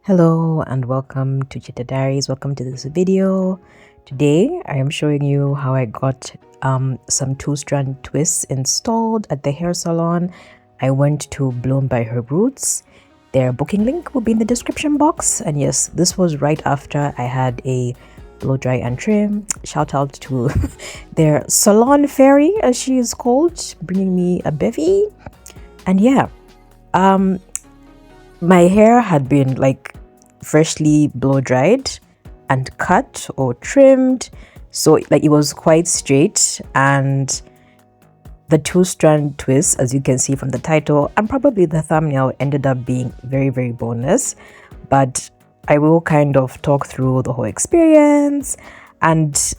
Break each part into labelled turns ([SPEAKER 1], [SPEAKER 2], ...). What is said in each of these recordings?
[SPEAKER 1] Hello and welcome to Cheetah Diaries. Welcome to this video. Today I am showing you how I got some two-strand twists installed at the hair salon. I went to Bloom by Her Roots. Their booking link will be in the description box. And yes, this was right after I had a blow dry and trim. Shout out to their salon fairy, as she is called, bringing me a bevy. And yeah, my hair had been like freshly blow dried and cut or trimmed, so like it was quite straight, and the two-strand twist, as you can see from the title and probably the thumbnail, ended up being very boneless. But I will kind of talk through the whole experience, and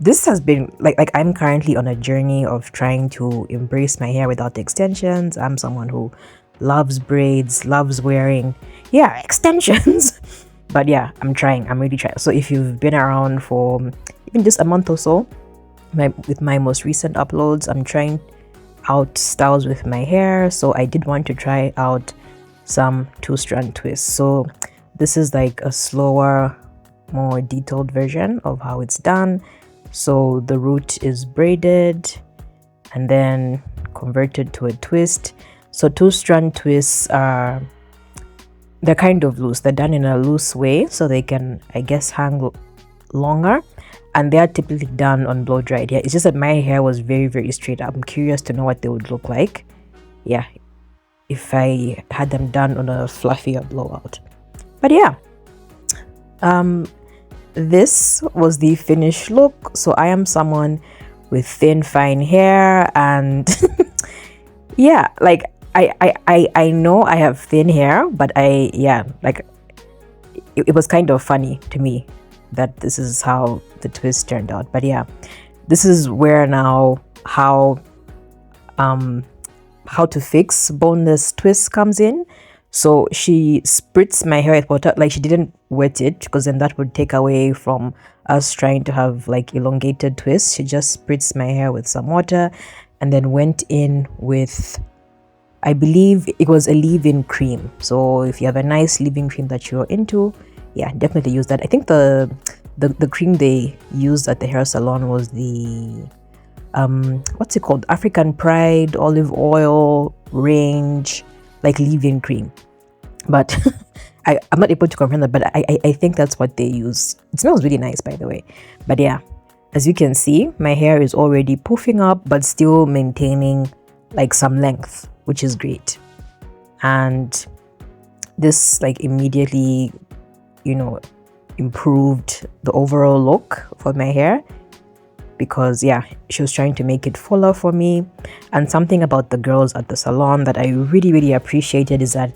[SPEAKER 1] this has been like I'm currently on a journey of trying to embrace my hair without extensions. I'm someone who loves braids, loves wearing extensions. But yeah, I'm really trying. So if you've been around for even just a month or so, with my most recent uploads, I'm trying out styles with my hair. So I did want to try out some two-strand twists. So this is like a slower, more detailed version of how it's done. So the root is braided and then converted to a twist. So two-strand twists are, they're kind of loose. They're done in a loose way so they can, I guess, hang longer. And they are typically done on blow dried hair. It's just that my hair was very straight. I'm curious to know what they would look like, yeah, if I had them done on a fluffier blowout. But yeah, this was the finished look. So I am someone with thin, fine hair, and yeah, like I know I have thin hair, but it was kind of funny to me that this is how the twist turned out. But yeah, this is where now how to fix boneless twists comes in. So she spritzed my hair with water, like she didn't wet it, because then that would take away from us trying to have like elongated twists. She just spritzed my hair with some water and then went in with, I believe it was a leave-in cream. So if you have a nice leave-in cream that you're into, yeah, definitely use that. I think the cream they used at the hair salon was the what's it called, African Pride olive oil range, like leave-in cream. But I'm not able to confirm that, but I think that's what they use. It smells really nice, by the way. But yeah, as you can see, my hair is already poofing up but still maintaining like some length, which is great. And this like immediately, you know, improved the overall look for my hair, because yeah, she was trying to make it fuller for me. And something about the girls at the salon that I really appreciated is that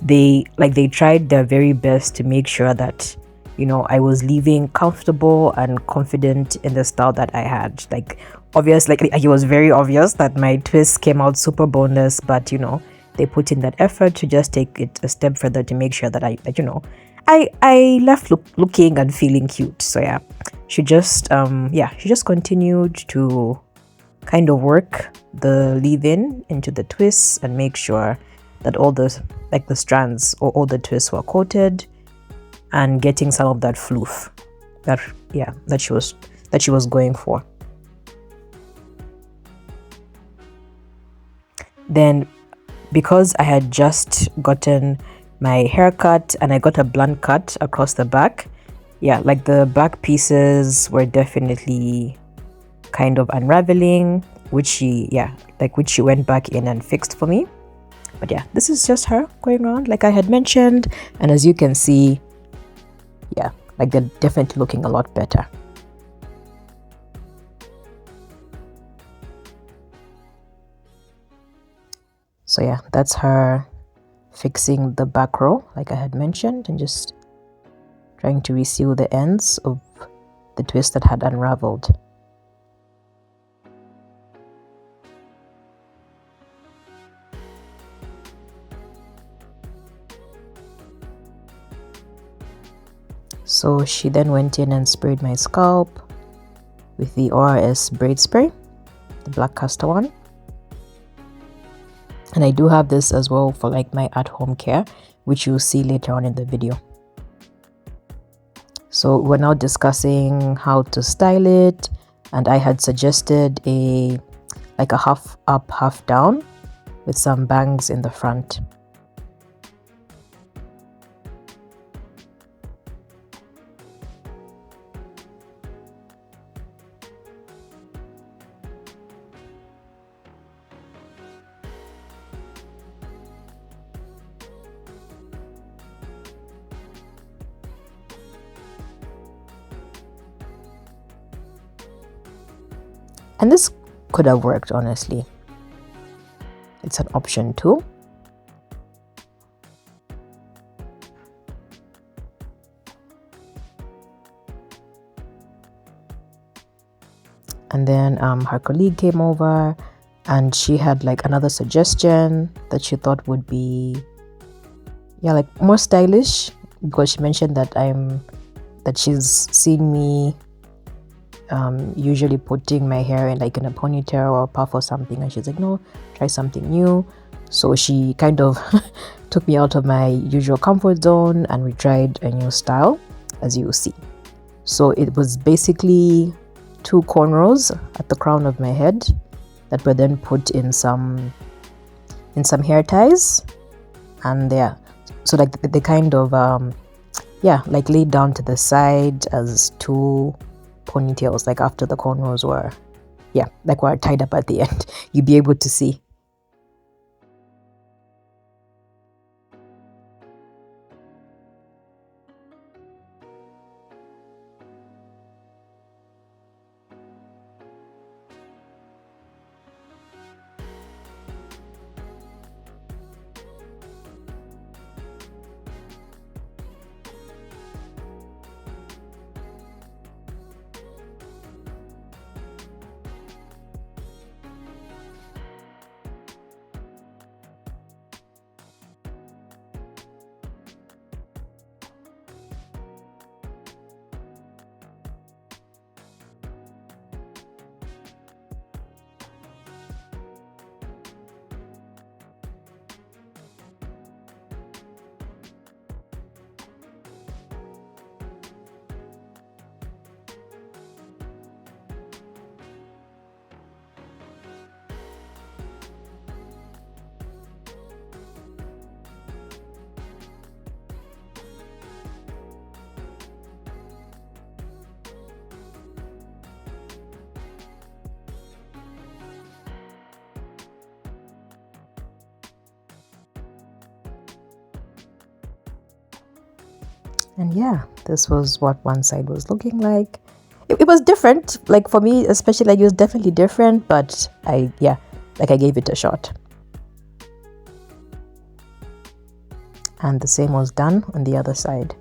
[SPEAKER 1] they tried their very best to make sure that, you know, I was leaving comfortable and confident in the style that I had. Like obvious, like it was very obvious that my twist came out super boneless, but you know, they put in that effort to just take it a step further to make sure that I left looking and feeling cute. So yeah, she just continued to kind of work the leave-in into the twists and make sure that all the strands or all the twists were coated and getting some of that floof that she was going for. Then, because I had just gotten my haircut and I got a blunt cut across the back, yeah, like the back pieces were definitely kind of unraveling, which she went back in and fixed for me. But yeah, this is just her going around like I had mentioned, and as you can see, yeah, like they're definitely looking a lot better. So yeah, that's her fixing the back row like I had mentioned, and just trying to reseal the ends of the twist that had unraveled. So she then went in and sprayed my scalp with the ORS braid spray, the black Castor one. And I do have this as well for like my at-home care, which you'll see later on in the video. So we're now discussing how to style it, and I had suggested a half up, half down with some bangs in the front. And this could have worked, honestly. It's an option too. And then her colleague came over and she had like another suggestion that she thought would be more stylish, because she mentioned that she's seen me usually putting my hair in a ponytail or a puff or something, and she's like, no, try something new. So she kind of took me out of my usual comfort zone and we tried a new style, as you will see. So it was basically 2 cornrows at the crown of my head that were then put in some hair ties, and so they kind of laid down to the side as 2 ponytails, after the cornrows were were tied up at the end. You'd be able to see. And this was what one side was looking like. It was different, for me especially, it was definitely different, but I gave it a shot. And the same was done on the other side.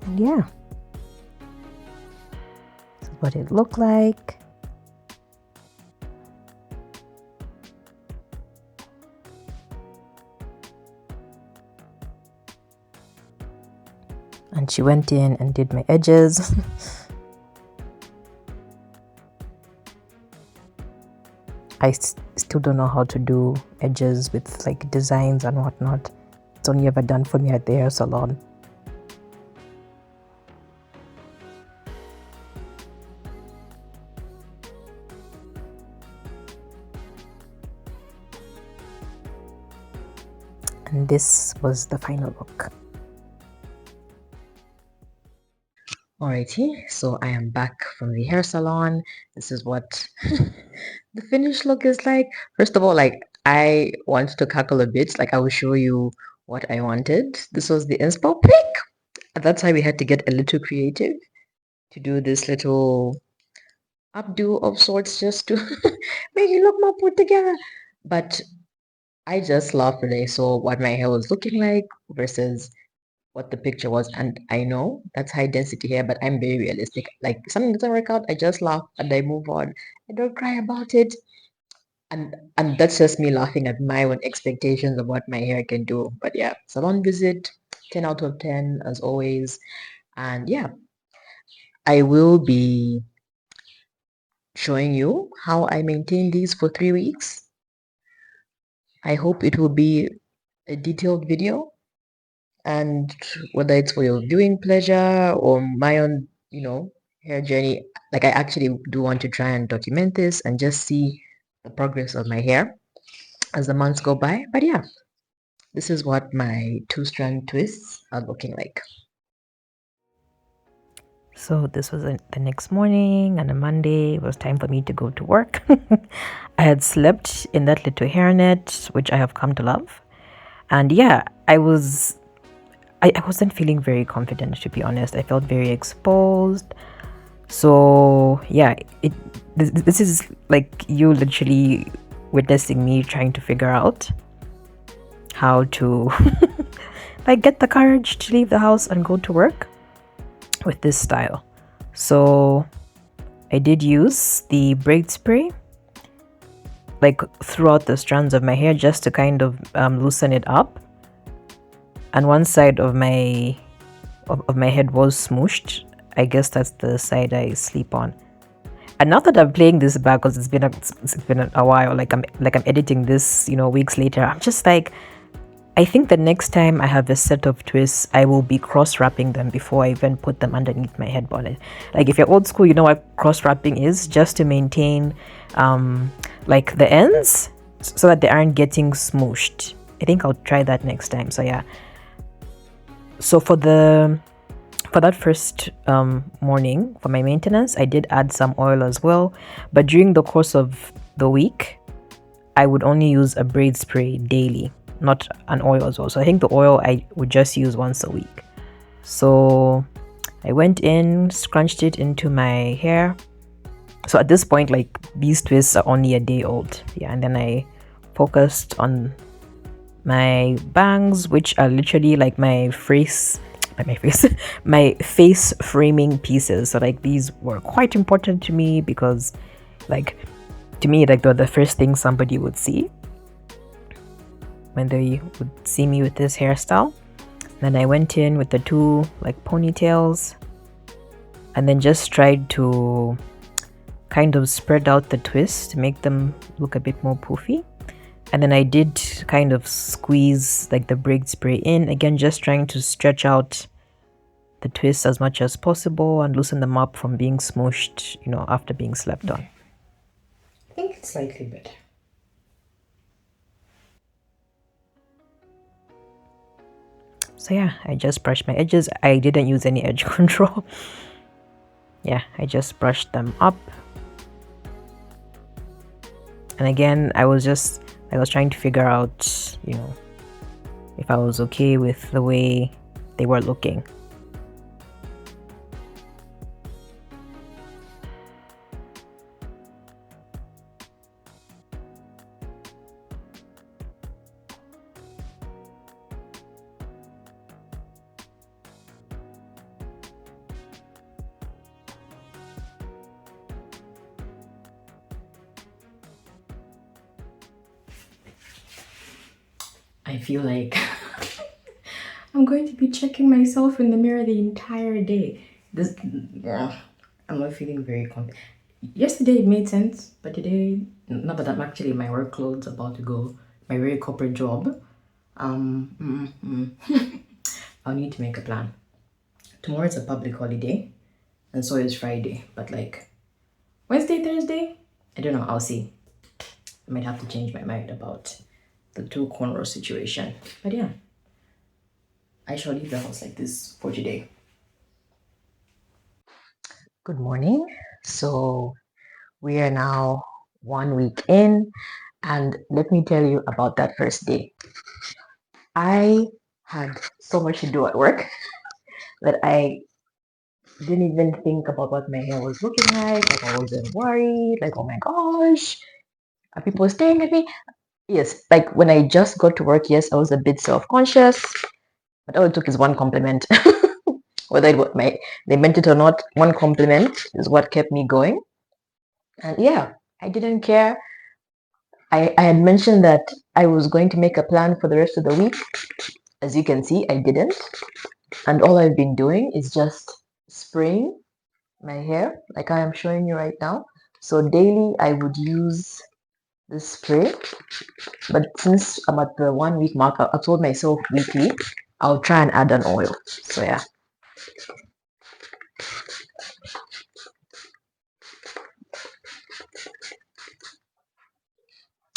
[SPEAKER 1] And that's what it looked like. And she went in and did my edges. I still don't know how to do edges with designs and whatnot. It's only ever done for me at the hair salon. And this was the final look. Alrighty, so I am back from the hair salon. This is what the finished look is like. First of all, like I want to cackle a bit. Like I will show you what I wanted. This was the inspo pic. That's why we had to get a little creative to do this little updo of sorts just to make it look more put together. But I just laughed when I saw what my hair was looking like versus what the picture was. And I know that's high density hair, but I'm very realistic. Like something doesn't work out, I just laugh and I move on. I don't cry about it. And that's just me laughing at my own expectations of what my hair can do. But yeah, salon visit, 10 out of 10 as always. And yeah, I will be showing you how I maintain these for 3 weeks. I hope it will be a detailed video, and whether it's for your viewing pleasure or my own, hair journey, like I actually do want to try and document this and just see the progress of my hair as the months go by. But yeah, this is what my two-strand twists are looking like. So this was the next morning, and a Monday. It was time for me to go to work. I had slept in that little hairnet, which I have come to love. And yeah, I wasn't feeling very confident, to be honest. I felt very exposed. So yeah, this is like you literally witnessing me trying to figure out how to like get the courage to leave the house and go to work with this style. So I did use the braid spray like throughout the strands of my hair just to kind of loosen it up. And one side of my head was smooshed. I guess that's the side I sleep on. And now that I'm playing this back, because it's been a while, like I'm editing this, weeks later, I'm just like, I think the next time I have a set of twists, I will be cross-wrapping them before I even put them underneath my head bonnet. Like if you're old school, you know what cross-wrapping is, just to maintain like the ends so that they aren't getting smooshed. I think I'll try that next time. So yeah. So for that first morning for my maintenance, I did add some oil as well. But during the course of the week, I would only use a braid spray daily, not an oil as well. So I think the oil I would just use once a week. So I went in, scrunched it into my hair. So at this point, like these twists are only a day old. Yeah, and then I focused on my bangs, which are literally like my face framing pieces. So like these were quite important to me because like to me like they're the first thing somebody would see when they would see me with this hairstyle. Then I went in with the two like ponytails and then just tried to kind of spread out the twists to make them look a bit more poofy. And then I did kind of squeeze like the braid spray in, again just trying to stretch out the twists as much as possible and loosen them up from being smooshed, after being slept on. I think it's slightly better. So yeah, I just brushed my edges. I didn't use any edge control. Yeah, I just brushed them up. And again, I was trying to figure out, if I was okay with the way they were looking. I feel like I'm going to be checking myself in the mirror the entire day. I'm not feeling very confident. Yesterday it made sense, but today, not that I'm actually in my work clothes about to go, my very corporate job, I'll need to make a plan. Tomorrow is a public holiday, and so is Friday, but like Wednesday, Thursday, I don't know, I'll see. I might have to change my mind about the two corner situation. But yeah, I shall leave the house like this for today. Good morning. So we are now 1 week in, and let me tell you about that first day. I had so much to do at work that I didn't even think about what my hair was looking like. Like I wasn't worried. Like, oh my gosh, are people staring at me? Yes, like when I just got to work, yes, I was a bit self-conscious, but all it took is one compliment. Whether it was they meant it or not, one compliment is what kept me going. And yeah, I didn't care. I had mentioned that I was going to make a plan for the rest of the week. As you can see, I didn't. And all I've been doing is just spraying my hair like I am showing you right now. So daily I would use this spray, but since I'm at the 1 week mark, I told myself weekly I'll try and add an oil. So yeah.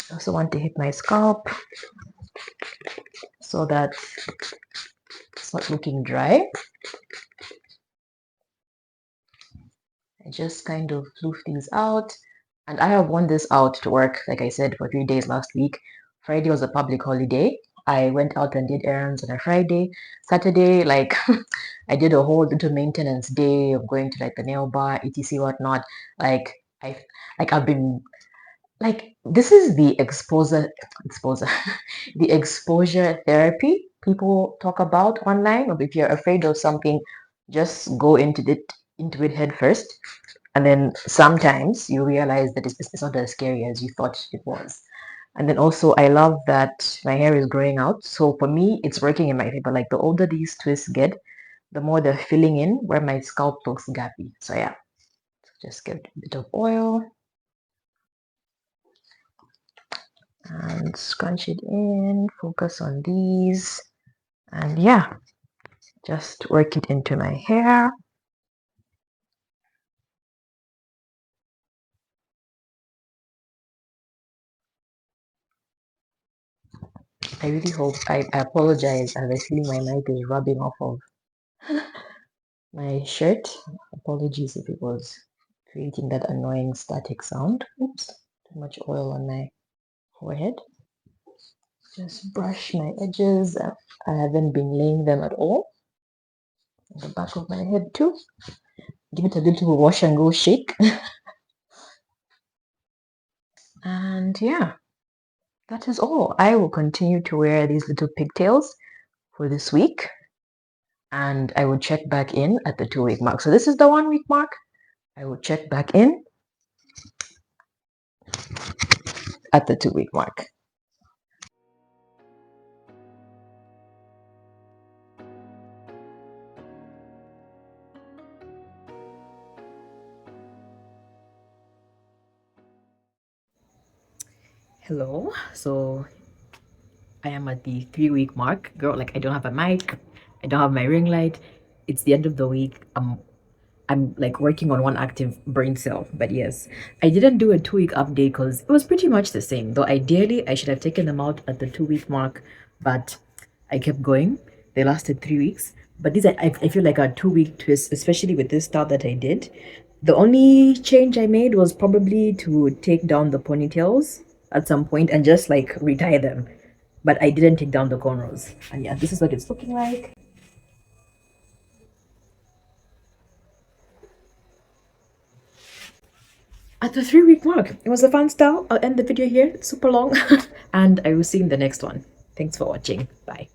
[SPEAKER 1] I also want to hit my scalp so that it's not looking dry. I just kind of floof things out. And I have worn this out to work, like I said, for 3 days last week. Friday was a public holiday. I went out and did errands on a Friday. Saturday, like I did a whole little maintenance day of going to like the nail bar, etc. whatnot. Like I've been like this is the exposure the exposure therapy people talk about online. Or if you're afraid of something, just go into it head first, and then sometimes you realize that it's not as scary as you thought it was. And then also I love that my hair is growing out, so for me it's working in my favor. Like the older these twists get, the more they're filling in where my scalp looks gappy. So yeah, just get a bit of oil and scrunch it in, focus on these, and yeah, just work it into my hair. I really hope, I apologize as I feel my mic is rubbing off of my shirt. Apologies if it was creating that annoying static sound. Oops, too much oil on my forehead. Just brush my edges. I haven't been laying them at all. On the back of my head too. Give it a little wash and go shake. And yeah, that is all. I will continue to wear these little pigtails for this week, and I will check back in at the 2 week mark. So this is the 1 week mark. I will check back in at the 2 week mark. Hello. So I am at the 3 week mark. Girl, like I don't have a mic. I don't have my ring light. It's the end of the week. I'm like working on one active brain cell. But yes, I didn't do a 2 week update because it was pretty much the same. Though ideally I should have taken them out at the 2 week mark, but I kept going. They lasted 3 weeks. But these are, I feel like a 2 week twist, especially with this style that I did. The only change I made was probably to take down the ponytails at some point and just like retie them. But I didn't take down the cornrows. And yeah, this is what it's looking like. At the 3 week mark. It was a fun style. I'll end the video here. It's super long. And I will see you in the next one. Thanks for watching. Bye.